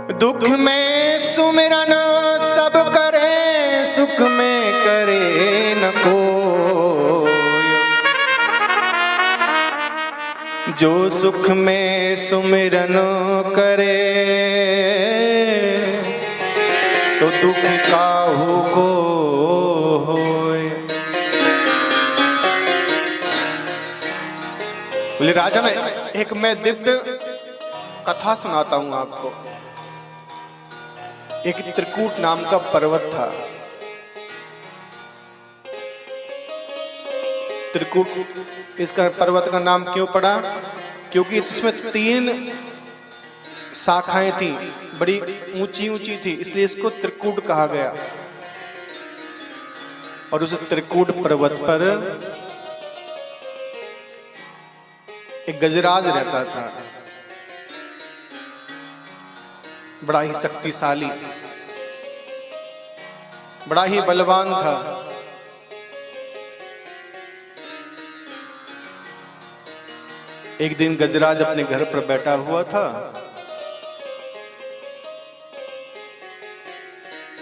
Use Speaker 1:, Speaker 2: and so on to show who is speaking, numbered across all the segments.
Speaker 1: दुख में सुमिरन सब करे, सुख में करे न कोई। जो सुख में सुमिरन करे, तो दुख काहू को होए। बोले राजा ने एक मैं दिव्य कथा सुनाता हूं आपको। एक त्रिकूट नाम का पर्वत था। त्रिकूट इसका पर्वत का नाम क्यों पड़ा? क्योंकि इसमें 3 शाखाएं थी, बड़ी ऊंची ऊंची थी, इसलिए इसको त्रिकूट कहा गया। और उस त्रिकूट पर्वत पर एक गजराज रहता था, बड़ा ही शक्तिशाली, बड़ा ही बलवान था। एक दिन गजराज अपने घर पर बैठा हुआ था।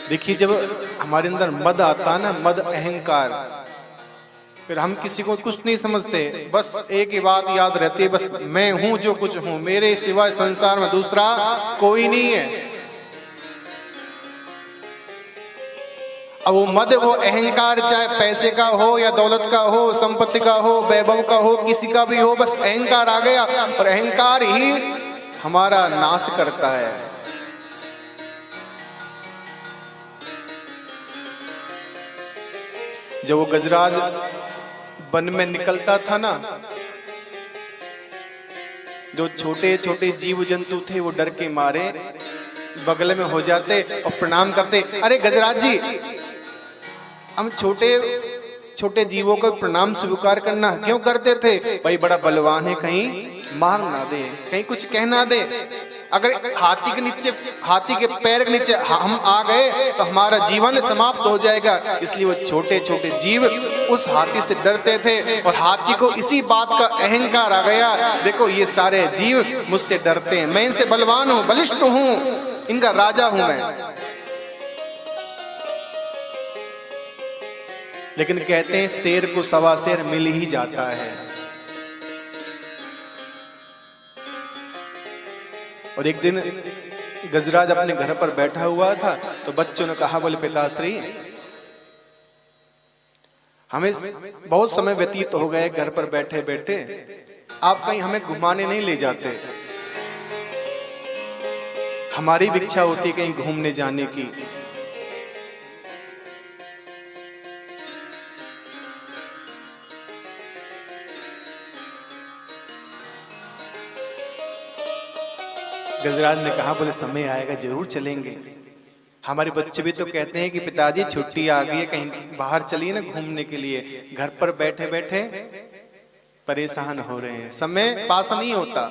Speaker 1: देखिए, जब हमारे अंदर मद आता है ना, मद अहंकार, फिर हम किसी को कुछ नहीं समझते, बस एक ही बात याद रहती है, बस मैं हूं जो कुछ हूं, मेरे सिवाय संसार में दूसरा कोई नहीं है। अब वो मद, वो अहंकार, चाहे पैसे का हो या दौलत का हो, संपत्ति का हो, वैभव का हो, किसी का भी हो, बस अहंकार आ गया और अहंकार ही हमारा नाश करता है। जब वो गजराज वन में निकलता था ना, जो छोटे छोटे जीव जंतु थे वो डर के मारे बगल में हो जाते और प्रणाम करते। अरे गजराज जी, हम छोटे छोटे जीवों को प्रणाम स्वीकार करना क्यों करते थे? भाई बड़ा बलवान है, कहीं मार ना दे, कहीं कुछ कह ना दे। अगर हाथी के नीचे, हाथी के पैर के नीचे हम आ गए तो हमारा जीवन समाप्त हो जाएगा। इसलिए वो छोटे छोटे जीव उस हाथी से डरते थे और हाथी को इसी बात का अहंकार आ गया, देखो ये सारे जीव मुझसे डरते हैं, मैं इनसे बलवान हूं, बलिष्ठ हूं, इनका राजा हूं मैं। लेकिन कहते हैं शेर को सवा शेर मिल ही जाता है। और एक दिन गजराज अपने घर पर बैठा हुआ था तो बच्चों ने कहा, बोले पिताश्री, हमें बहुत समय व्यतीत हो गए घर पर बैठे बैठे, आप कहीं हमें घुमाने नहीं ले जाते। हमारी भी इच्छा होती कहीं घूमने जाने की। गजराज ने कहा, बोले समय आएगा जरूर चलेंगे। हमारे बच्चे भी तो कहते हैं कि पिताजी छुट्टी आ गई है, कहीं बाहर चलिए ना घूमने के लिए, घर पर बैठे बैठे परेशान हो रहे हैं, समय पास नहीं होता।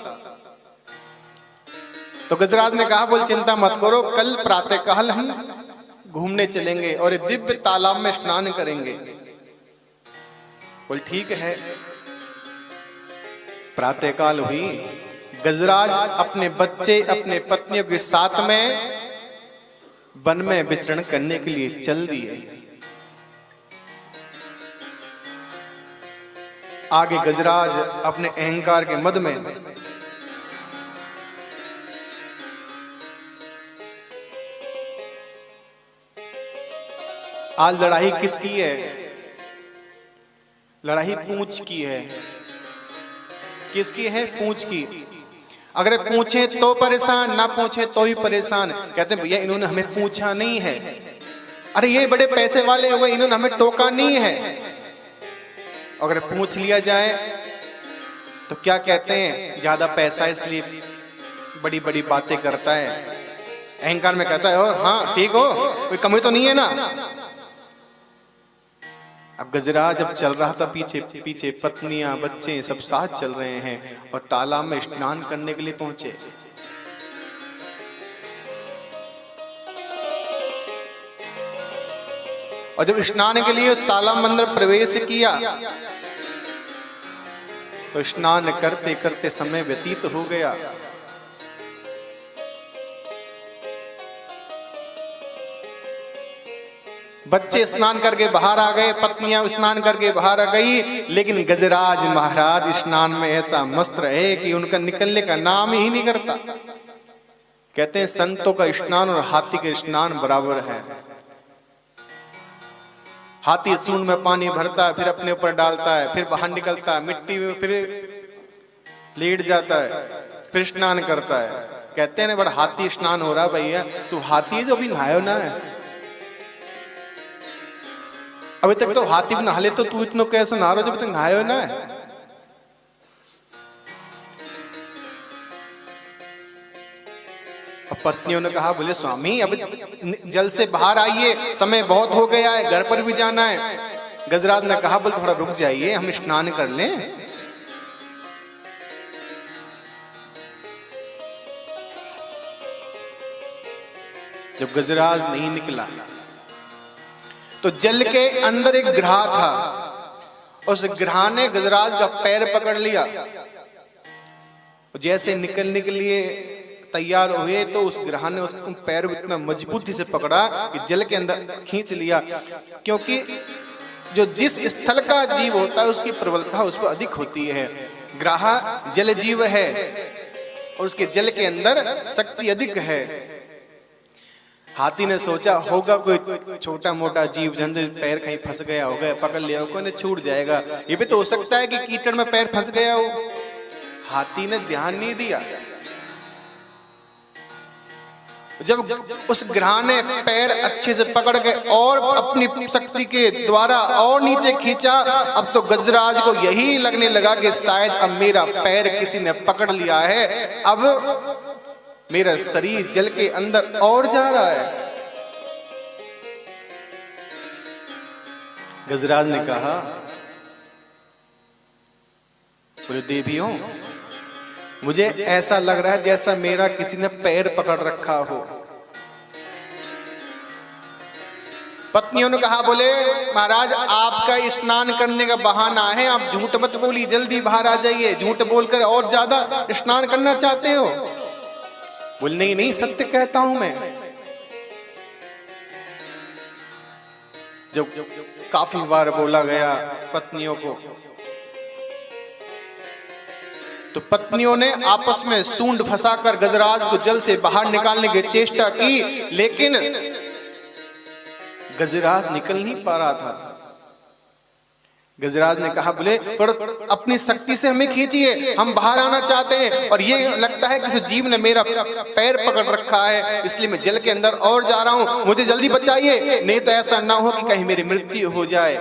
Speaker 1: तो गजराज ने कहा, बोले चिंता मत करो, कल प्रातःकाल हम घूमने चलेंगे और एक दिव्य तालाब में स्नान करेंगे। बोले ठीक है। प्रातःकाल हुई, गजराज अपने बच्चे, अपने पत्नियों के साथ में वन में विचरण करने के लिए चल दिए। आगे गजराज अपने अहंकार के मद में आज लड़ाई किसकी है? लड़ाई पूंछ की है। किसकी है? पूंछ की। अगर पूछे तो परेशान, ना पूछे तो ही परेशान। कहते हैं भैया इन्होंने हमें पूछा नहीं है, अरे ये बड़े पैसे वाले हो गए, इन्होंने हमें टोका नहीं है। अगर पूछ लिया जाए तो क्या कहते हैं, ज्यादा पैसा इसलिए बड़ी बड़ी बातें करता है, अहंकार में कहता है और हाँ ठीक हो, कोई कमी तो नहीं है ना। अब गजराज जब चल रहा था, पीछे पीछे पत्नियां बच्चे सब साथ चल रहे हैं और तालाब में स्नान करने के लिए पहुंचे। और जब स्नान के लिए उस तालाब में अंदर प्रवेश किया तो स्नान करते करते समय व्यतीत हो गया। बच्चे स्नान करके बाहर आ गए, पत्नियां स्नान करके बाहर आ गई, लेकिन गजराज महाराज स्नान में ऐसा मस्त रहे कि उनका निकलने का नाम ही नहीं करता। कहते हैं संतों का स्नान और हाथी के स्नान बराबर है। हाथी सूंड में पानी भरता है, फिर अपने ऊपर डालता है, फिर बाहर निकलता है, मिट्टी में फिर लेट जाता है, फिर स्नान करता है। कहते हैं बड़ा हाथी स्नान हो रहा भैया, तू हाथी जो अभी नहायो ना है, अभी तक तो हाथी भी नहा ले, तो तू इतना कैसे नहा रहा जब तक नहायो ना है। अब पत्नियों ने कहा, बोले स्वामी अब जल से बाहर आइए, समय बहुत हो गया है, घर पर भी जाना है। गजराज ने कहा, बोले थोड़ा रुक जाइए, हम स्नान कर लें। जब गजराज नहीं निकला तो जल के अंदर एक ग्राह था, उस ग्राह ने गजराज का पैर पकड़ लिया। जैसे निकलने के लिए तैयार हुए तो उस ग्राह ने उसको पैर इतना मजबूती से पकड़ा कि जल के अंदर खींच लिया। क्योंकि जो जिस स्थल का जीव होता है उसकी प्रबलता उस पर अधिक होती है। ग्राह जल जीव है और उसके जल के अंदर शक्ति अधिक है। हाथी ने सोचा होगा कोई छोटा मोटा जीव जंतु, पैर कहीं फंस गया होगा, पकड़ लिया होगा, ने छूट जाएगा। ये भी तो हो सकता है कि कीचड़ में पैर फंस गया हो। हाथी ने ध्यान नहीं दिया। जब उस ग्राह ने पैर अच्छे से पकड़ के और अपनी शक्ति के द्वारा और नीचे खींचा, अब तो गजराज को यही लगने लगा कि शायद अब मेरा पैर किसी ने पकड़ लिया है, अब मेरा शरीर जल के अंदर और जा रहा है। गजराज ने कहा, बोले देवियों, मुझे ऐसा लग रहा है जैसा मेरा किसी ने पैर पकड़ रखा हो। पत्नियों ने कहा, बोले महाराज आपका स्नान करने का बहाना है, आप झूठ मत बोलिए, जल्दी बाहर आ जाइए, झूठ बोलकर और ज्यादा स्नान करना चाहते हो। बोले नहीं नहीं, सत्य कहता हूं मैं। जब काफी बार बोला गया पत्नियों को, तो पत्नियों ने आपस में सूंड फंसाकर गजराज को जल से बाहर निकालने की चेष्टा की, लेकिन गजराज निकल नहीं पा रहा था। गजराज ने कहा, बोले पर अपनी शक्ति से हमें खींचिए, हम बाहर आना चाहते हैं, और ये लगता है किसी जीव ने मेरा पैर पकड़ रखा है, इसलिए मैं जल के अंदर और जा रहा हूं, मुझे जल्दी बचाइए, नहीं तो ऐसा ना हो कि कहीं मेरी मृत्यु हो जाए।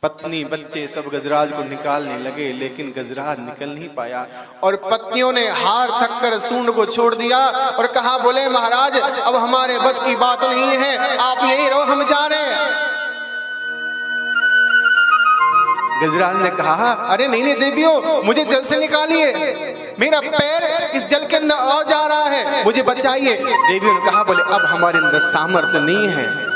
Speaker 1: पत्नी बच्चे सब गजराज को निकालने लगे, लेकिन गजराज निकल नहीं पाया, और पत्नियों ने हार थक कर सूंड को छोड़ दिया और कहा, बोले महाराज अब हमारे बस की बात नहीं है, आप यही रहो, हम जा रहे हैं। गजराज ने कहा, अरे नहीं नहीं देवियों, मुझे जल से निकालिए, मेरा पैर इस जल के अंदर आ जा रहा है, मुझे बचाइए। देवियों ने कहा, बोले अब हमारे अंदर सामर्थ्य नहीं है।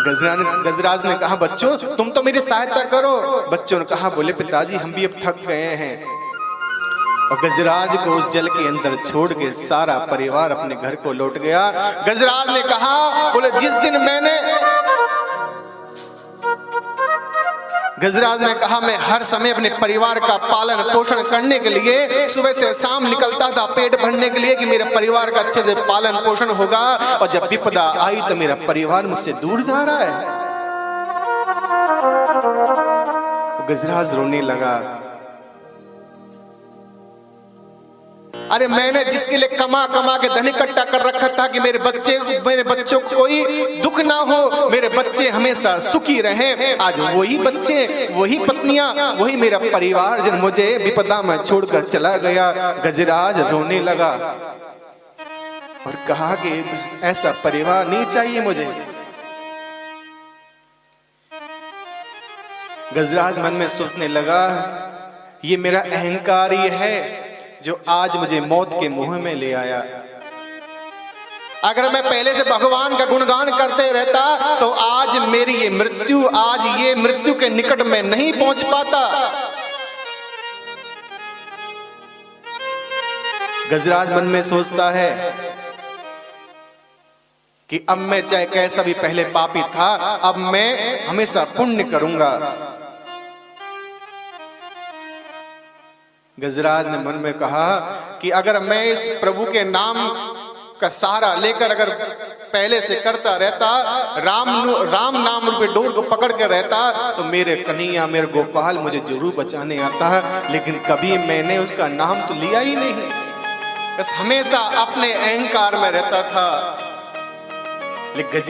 Speaker 1: गजराज ने कहा, बच्चों तुम तो मेरी सहायता करो। बच्चों ने कहा, बोले पिताजी हम भी अब थक गए हैं। और गजराज को उस जल के अंदर छोड़ के सारा परिवार अपने घर को लौट गया। गजराज ने कहा, बोले जिस दिन मैंने गजराज ने कहा, मैं हर समय अपने परिवार का पालन पोषण करने के लिए सुबह से शाम निकलता था, पेट भरने के लिए कि मेरे परिवार का अच्छे से पालन पोषण होगा, और जब विपदा आई तो मेरा परिवार मुझसे दूर जा रहा है। गजराज रोने लगा, अरे मैंने जिसके लिए कमा कमा के धन इकट्ठा कर रखा था कि मेरे बच्चों को कोई दुख ना हो, मेरे बच्चे हमेशा सुखी रहें, आज वही बच्चे, वही पत्नियां, वही मेरा परिवार जन मुझे विपदा में छोड़कर चला गया। गजराज रोने लगा और कहा कि ऐसा परिवार नहीं चाहिए मुझे। गजराज मन में सोचने लगा, ये मेरा अहंकार ही है जो आज मुझे मौत के मुंह में ले आया। अगर मैं पहले से भगवान का गुणगान करते रहता तो आज मेरी ये मृत्यु के निकट में नहीं पहुंच पाता। गजराज मन में सोचता है कि अब मैं चाहे कैसा भी पहले पापी था, अब मैं हमेशा पुण्य करूंगा। गजराज ने मन में कहा कि अगर मैं इस प्रभु के नाम का सहारा लेकर अगर पहले से करता रहता, राम नाम रूपी डोर को पकड़ कर रहता, तो मेरे कन्हैया, मेरे गोपाल मुझे जरूर बचाने आता है। लेकिन कभी मैंने उसका नाम तो लिया ही नहीं, बस हमेशा अपने अहंकार में रहता था। लेकिन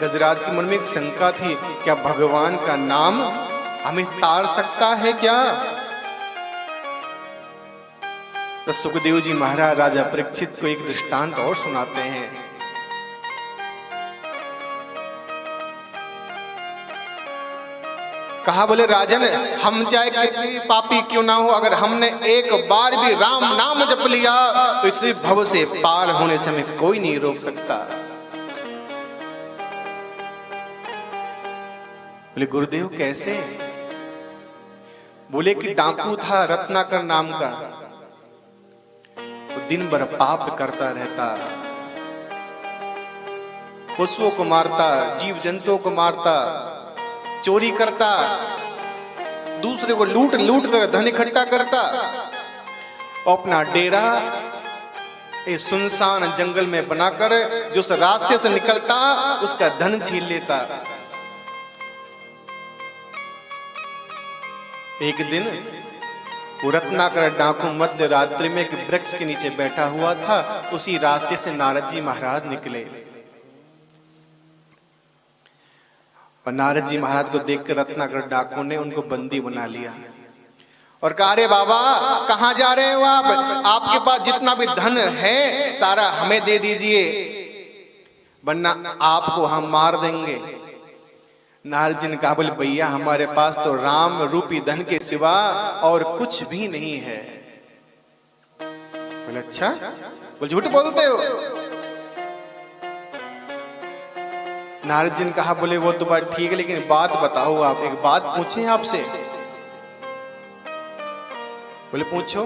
Speaker 1: गजराज के मन में एक शंका थी, क्या भगवान का नाम हमें तार सकता है क्या? तो सुखदेव जी महाराज राजा परीक्षित को एक दृष्टांत और सुनाते हैं। कहा, बोले राजन, हम चाहे कितने पापी क्यों ना हो, अगर हमने एक बार भी राम नाम जप लिया तो इसी भव से पार होने से हमें कोई नहीं रोक सकता। बोले गुरुदेव कैसे? बोले कि डाकू था रत्नाकर नाम का, वो दिन भर पाप करता रहता, पशुओं को मारता, जीव जंतुओं को मारता, चोरी करता, दूसरे को लूट लूट कर धन इकट्ठा करता, और अपना डेरा इस सुनसान जंगल में बनाकर जो उस रास्ते से निकलता उसका धन छीन लेता। एक दिन वो रत्नाकर डाकू मध्य रात्रि में एक वृक्ष के नीचे बैठा हुआ था। उसी रास्ते से नारद जी महाराज निकले और नारद जी महाराज को देखकर रत्नाकर डाकू ने उनको बंदी बना लिया और कहा, अरे बाबा कहाँ जा रहे हो आप? आपके पास जितना भी धन है सारा हमें दे दीजिए, वरना आपको हम मार देंगे। नारद जी ने कहा, बोले भैया हमारे पास तो राम रूपी धन के सिवा और कुछ भी नहीं है। बोले अच्छा, बोले झूठ बोलते हो? नारद जी ने कहा, बोले वो तो बात ठीक है, लेकिन बात बताओ, आप एक बात पूछें आपसे। बोले पूछो।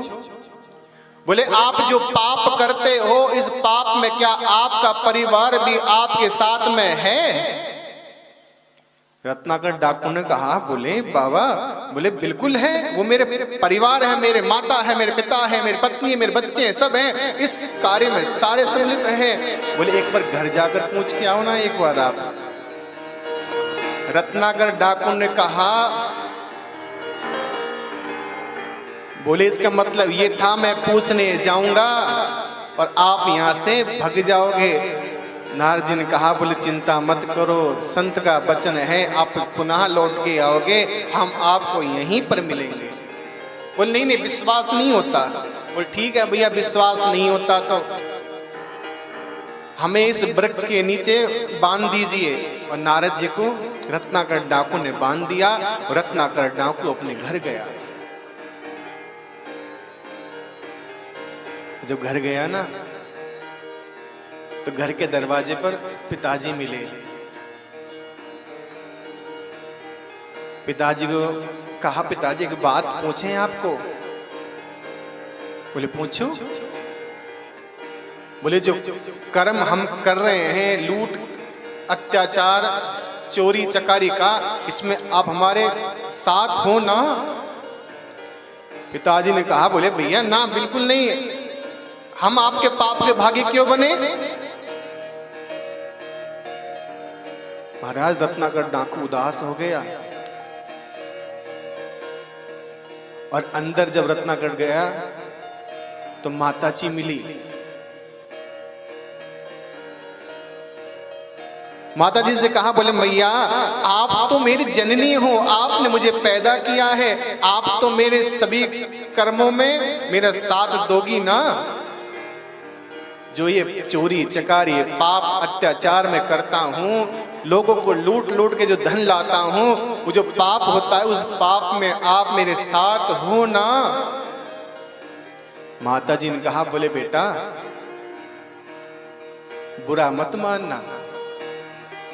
Speaker 1: बोले आप जो पाप करते हो, इस पाप में क्या आपका परिवार भी आपके साथ में है? रत्नाकर डाकू ने कहा, बोले बाबा, बोले बिल्कुल है, वो मेरे परिवार है, मेरे माता है, मेरे पिता है, मेरी पत्नी है, मेरे बच्चे हैं, सब हैं, इस कार्य में सारे सम्मिलित हैं। बोले एक बार घर जाकर पूछ के आओ ना एक बार आप। रत्नाकर डाकू ने कहा, बोले इसका मतलब ये था मैं पूछने जाऊंगा और आप यहां से भग जाओगे। नारद जी ने कहा, बोले चिंता मत करो, संत का वचन है, आप पुनः लौट के आओगे, हम आपको यहीं पर मिलेंगे। बोले नहीं नहीं विश्वास नहीं होता। बोले ठीक है भैया, विश्वास नहीं होता तो हमें इस वृक्ष के नीचे बांध दीजिए। और नारद जी को रत्नाकर डाकू ने बांध दिया और रत्नाकर डाकू अपने घर गया। जब घर गया ना तो घर के दरवाजे पर पिताजी मिले। पिताजी को कहा, पिताजी एक बात पूछें आपको? बोले पूछो। बोले जो कर्म हम कर रहे हैं, लूट अत्याचार चोरी चकारी का, इसमें आप हमारे साथ हो ना? पिताजी ने कहा, बोले भैया ना बिल्कुल नहीं, हम आपके पाप के भागी क्यों बने? महाराज रत्नाकर डाकू उदास हो गया और अंदर जब रत्नाकर गया तो माताजी मिली। माताजी से कहा, बोले मैया आप तो मेरी जननी हो, आपने मुझे पैदा किया है, आप तो मेरे सभी कर्मों में मेरा साथ दोगी ना? जो ये चोरी चकारी पाप अत्याचार में करता हूं, लोगों को लूट लूट के जो धन लाता हूं, वो जो पाप होता है, उस पाप में आप मेरे साथ हो ना? माता जी ने कहा, बोले बेटा बुरा मत मानना,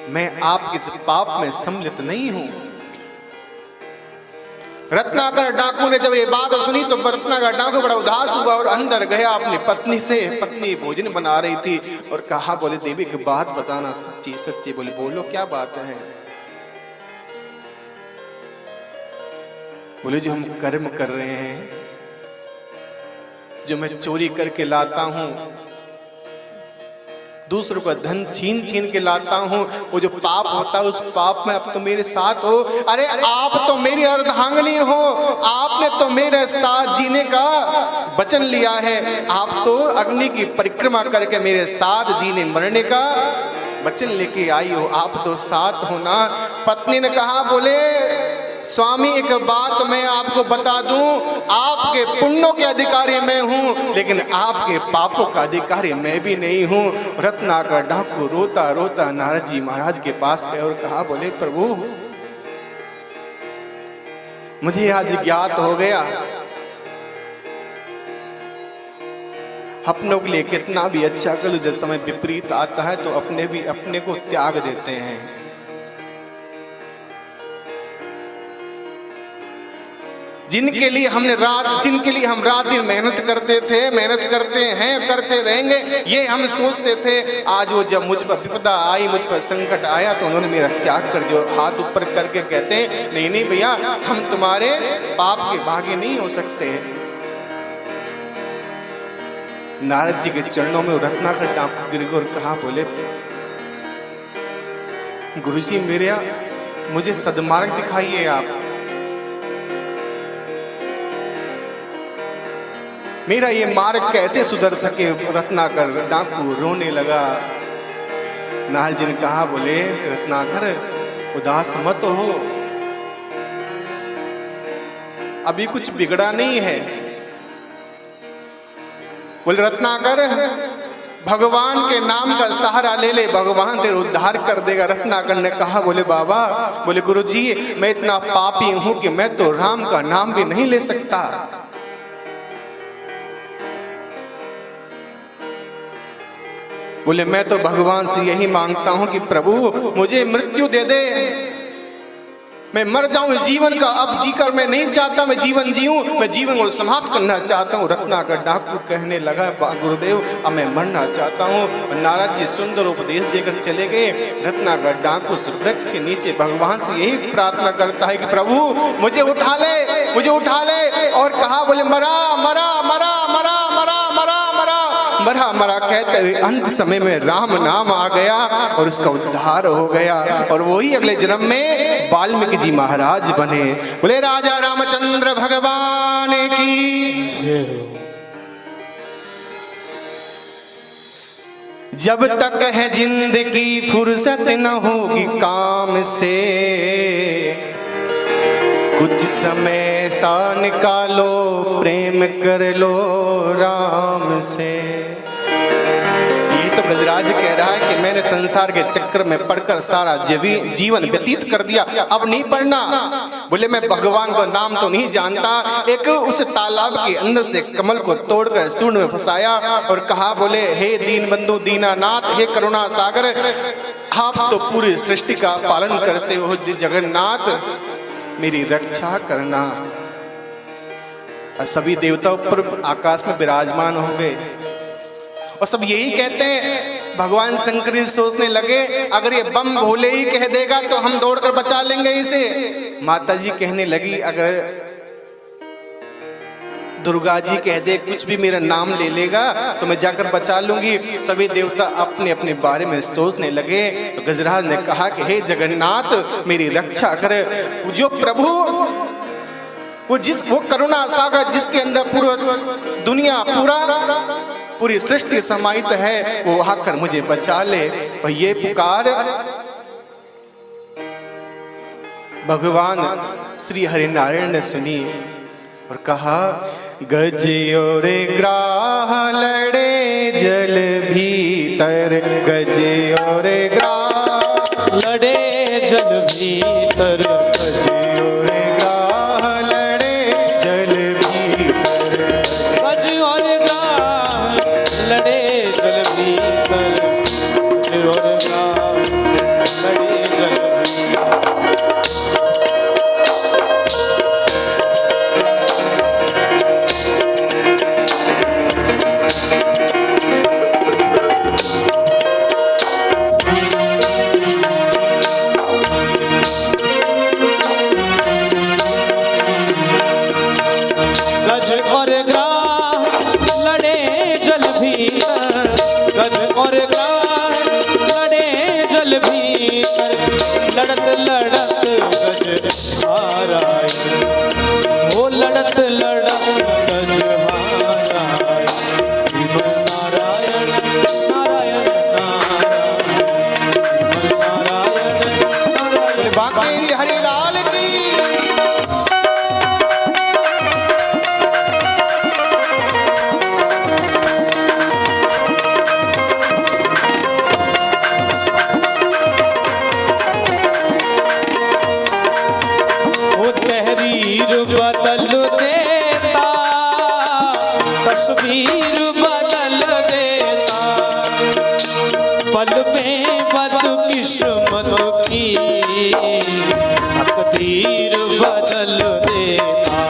Speaker 1: मैं आपके इस पाप में सम्मिलित नहीं हूं। रत्नाकर डाकू ने जब ये बात सुनी तो रत्नाकर डाकू बड़ा उदास हुआ और अंदर गया अपनी पत्नी से। पत्नी भोजन बना रही थी और कहा, बोले देवी एक बात बताना, सच्ची सच्ची। बोले बोलो क्या बात है। बोले जो हम कर्म कर रहे हैं, जो मैं चोरी करके लाता हूं, दूसरों का धन छीन छीन के लाता हूं, वो जो पाप होता है उस पाप में अब तो मेरे साथ हो। अरे आप तो मेरी अर्धांगिनी हो, आपने तो मेरे साथ जीने का वचन लिया है। आप तो अग्नि की परिक्रमा करके मेरे साथ जीने मरने का वचन लेके आई हो, आप तो साथ हो ना। पत्नी ने कहा, बोले स्वामी एक बात मैं आपको बता दूं, आपके पुण्यों के अधिकारी मैं हूं, लेकिन आपके पापों का अधिकारी मैं भी नहीं हूं। रत्नाकर डाकू रोता रोता नारद जी महाराज के पास गए और कहा, बोले प्रभु मुझे आज ज्ञात हो गया, अपनों के लिए कितना भी अच्छा करो, जब समय विपरीत आता है तो अपने भी अपने को त्याग देते हैं। जिनके लिए हम रात दिन मेहनत करते थे, मेहनत करते हैं, करते रहेंगे, ये हम सोचते थे। आज वो जब मुझ पर विपदा आई, मुझ पर संकट आया तो उन्होंने मेरा त्याग कर दिया। हाथ ऊपर करके कहते हैं, नहीं नहीं भैया, हम तुम्हारे पाप के भागी नहीं हो सकते। नारद जी के चरणों में रत्नाकर डाकू गिर गए और कहा, बोले गुरुजी मुझे सद्मार्ग दिखाइए आप, मेरा ये मार्ग कैसे सुधर सके। रत्नाकर डाकू रोने लगा। नारद जी ने कहा, बोले रत्नाकर उदास मत हो, अभी कुछ बिगड़ा नहीं है। बोले रत्नाकर भगवान के नाम का सहारा ले ले, भगवान तेरा उद्धार कर देगा। रत्नाकर ने कहा, बोले बाबा, बोले गुरुजी मैं इतना पापी हूं कि मैं तो राम का नाम भी नहीं ले सकता। बोले मैं तो भगवान से यही मांगता हूं कि प्रभु मुझे मृत्यु दे दे, मैं मर जाऊं इस जीवन का अब जीकर मैं नहीं चाहता, मैं जीवन जीऊं, मैं जीवन को समाप्त करना चाहता हूं। रत्नाकर डाकू कहने लगा, गुरुदेव अब मैं मरना चाहता हूं। नारद जी सुंदर उपदेश देकर चले गए। रत्नाकर डाकू उस वृक्ष के नीचे भगवान से यही प्रार्थना करता है कि प्रभु मुझे उठा ले, मुझे उठा ले। और कहा, बोले मरा मरा मरा मरा मरा मरा मरा मरा मरा कहते हुए अंत समय में राम नाम आ गया और उसका उद्धार हो गया और वही अगले जन्म में वाल्मीकि जी महाराज बने। बोले राजा रामचंद्र भगवान की। जब तक है जिंदगी फुर्सत न होगी काम से, कुछ समय सा निकालो प्रेम कर लो राम से। ये तो गजराज कह रहा है कि मैंने संसार के चक्कर में पढ़कर सारा जीवन व्यतीत कर दिया, अब नहीं पढ़ना। बोले मैं भगवान को नाम तो नहीं जानता। एक उस तालाब के अंदर से कमल को तोड़कर सूर्ण में फंसाया और कहा, बोले हे दीन बंधु दीनानाथ, हे करुणा सागर, आप तो पूरी सृष्टि का पालन करते हो जगन्नाथ, मेरी रक्षा करना। सभी देवता ऊपर आकाश में विराजमान हो गए और सब यही कहते हैं। भगवान शंकर जी सोचने लगे, अगर ये बम भोले ही कह देगा तो हम दौड़कर बचा लेंगे इसे। माता जी कहने लगी, अगर दुर्गा जी कह दे, कुछ भी मेरा नाम ले लेगा तो मैं जाकर बचा लूंगी। सभी देवता अपने अपने बारे में सोचने लगे। तो गजराज ने कहा कि हे जगन्नाथ मेरी रक्षा करे। जो प्रभु वो करुणा सागर जिसके अंदर पूरा दुनिया पूरी सृष्टि समाहित है, वो आकर मुझे बचा ले। और ये पुकार भगवान श्री हरिनारायण ने सुनी और कहा, गज और ग्राह लड़े जल भीतर, गज और ग्राह
Speaker 2: लड़े जल भीतर,
Speaker 1: गज और ग्राह लड़े जल भीतर,
Speaker 2: गज और ग्राह लड़े जल भीतर, गज और ग्राह लड़े जल भीतर। लड़त गजहाराय, ओ लड़त लड़त गजहाराय, श्रीमन नारायण नारायण नारायण, नारायण
Speaker 1: बांके बिहारी लाल की।
Speaker 2: तहरीर बदल देता, तस्वीर बदल देता, पल में बदकिस्मत की तकदीर बदल देता।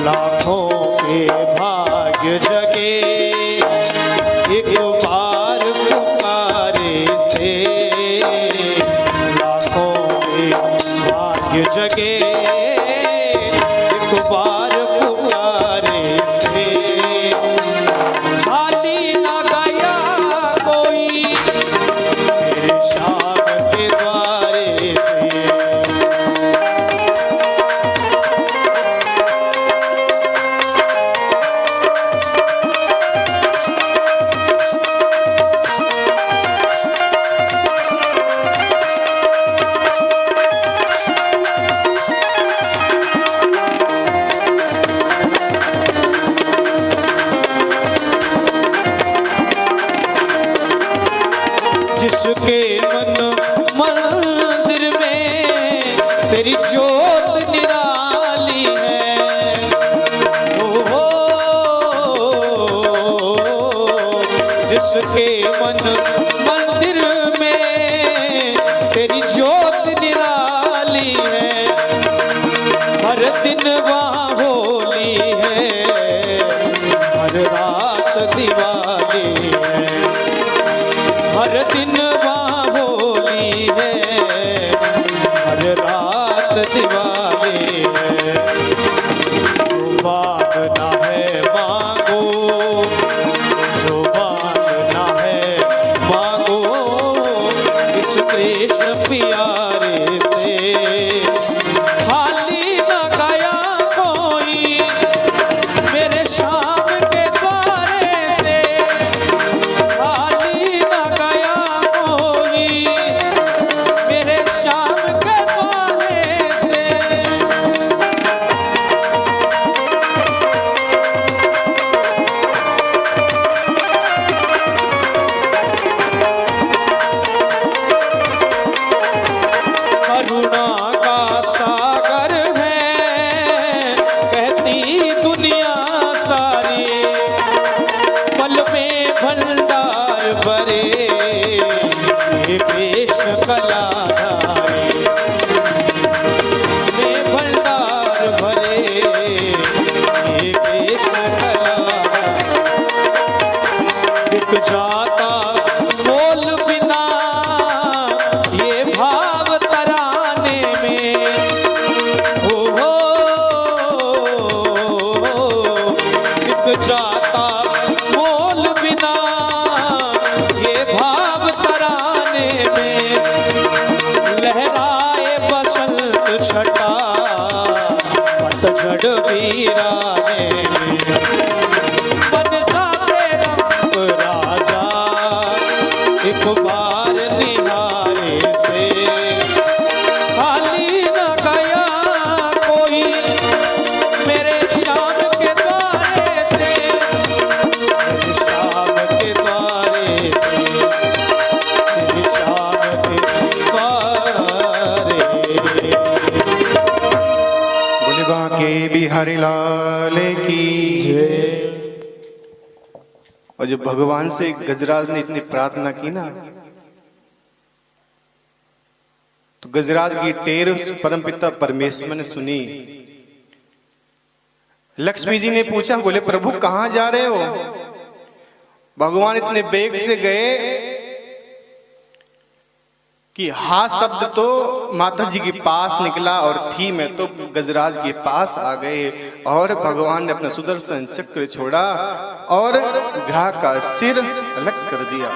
Speaker 2: लाखों के भाग्य जगे एक बार पुकारे से, लाखों के भाग्य जगे एक बार पुकारे से, खाली ना गया कोई मेरे शाम के द्वारे से। जिसके मन मंदिर में तेरी ज्योत निराली है, जिसके मन मंदिर में तेरी ज्योत निराली है, हर दिन वहाँ होली है, हर रात दिवाली है, हर दिन वहाँ होली है, हर रात दिवाली है। जो मांगना है मांगो, जो मांगना है मांगो, इस कृष्ण प्यारे से, खाली न गया कोई मेरे शाम के द्वारे से, खाली न गया कोई मेरे शाम के द्वारे से। करुणा का सागर है कहती दुनिया सारी, पल में भंडार भरे ये कृष्ण कलाधारी, में भंडार भरे ये कृष्ण कलाधारी। बिक जाता मोल बिना ये भाव तराने में, हो बिक जाता मोल बिना ये भाव तराने में, लहराए बसंत छटा पतझड़ वीराने में, बन जाते रंग राजा एक बार निहारे से, खाली न गया कोई मेरे शाम के द्वारे से, मेरे शाम के द्वारे से, मेरे शाम के द्वारे।
Speaker 1: बोले बांके बिहारी लाल की जय। और जब भगवान से गजराज ने इतनी प्रार्थना की ना, तो गजराज की टेर उस परमपिता परमेश्वर ने सुनी। लक्ष्मी जी ने पूछा, बोले प्रभु कहां जा रहे हो? भगवान इतने बेग से गए कि हा शब्द तो माता जी के पास निकला और थी मैं तो गजराज के पास आ गए, और भगवान ने अपना सुदर्शन चक्र छोड़ा और ग्राह का सिर अलग कर दिया।